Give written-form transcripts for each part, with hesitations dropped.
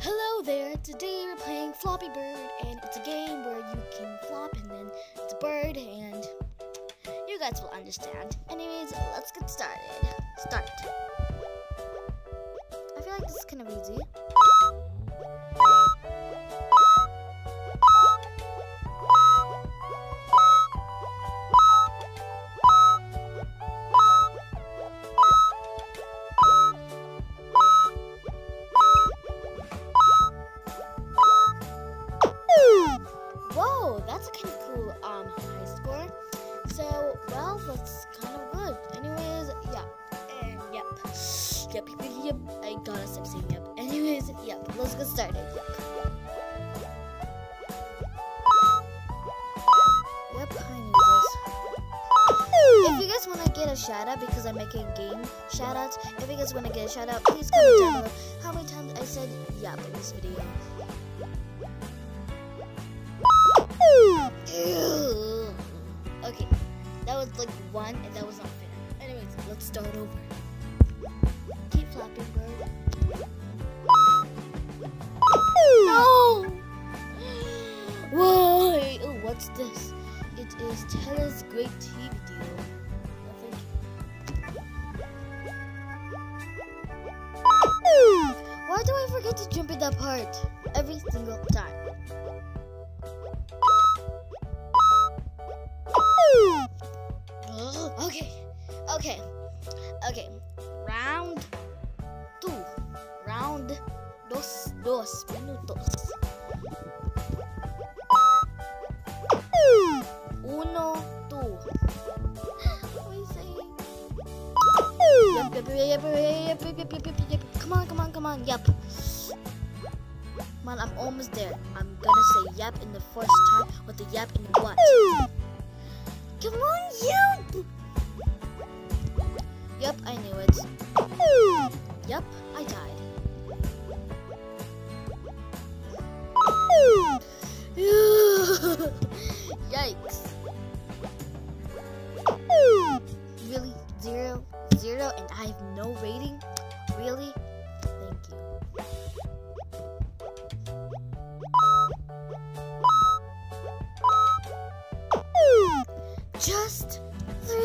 Hello there, today we're playing Floppy Bird, and it's a game where you can flop and then it's a bird, and you guys will understand. Anyways, let's get started. Start. I feel like this is kind of easy. Whoa, that's a kind of cool high score. So, well, that's kind of good. Anyways, yeah. And yep. Yep. I gotta stop saying yep. Anyways, yep. Let's get started. Yep, I knew this. If you guys want to get a shout out, because I'm making game shout outs, if you guys want to get a shout out, please comment down below how many times I said yep in this video. Ew. Okay, that was like one, and that was not fair. Anyways, let's start over. Keep flapping, bird. No! Whoa! Oh, what's this? It is Tella's great TV deal. Why do I forget to jump in that part every single time? Okay. Round 2. Round dos minutos. 1, 2. What are you saying? Yep. Come on. Yep. Man, I'm almost there. I'm gonna say yep in the first time with the yep in what? Come on, yep! Yep, I knew it. Yep, I died. Yikes. Really? Zero, and I have no rating? Really? Thank you. Just 3?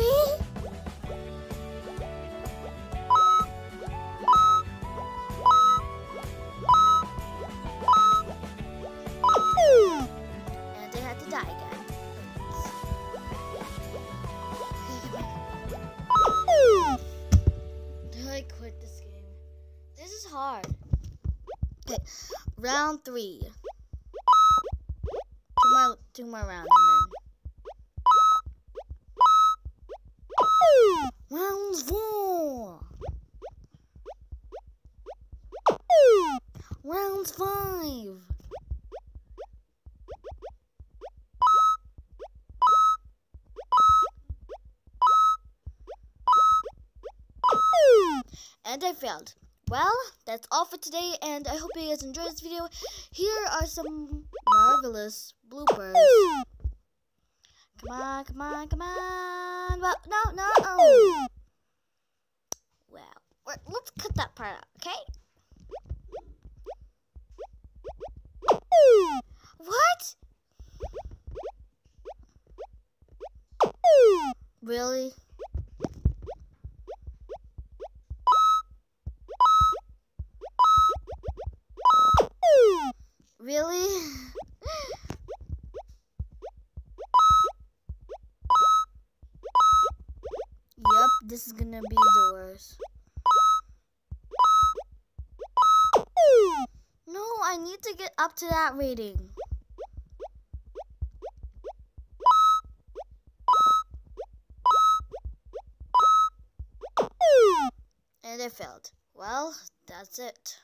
And I had to die again. I quit this game. This is hard. Okay, round 3. Two more rounds and then round 4. Round 5. And I failed. Well, that's all for today, and I hope you guys enjoyed this video. Here are some marvelous bloopers. Come on. Well, no. Well, let's cut that part out, okay? What? Really? Really? Yep, this is gonna be the worst. No, I need to get up to that rating. And I failed. Well, that's it.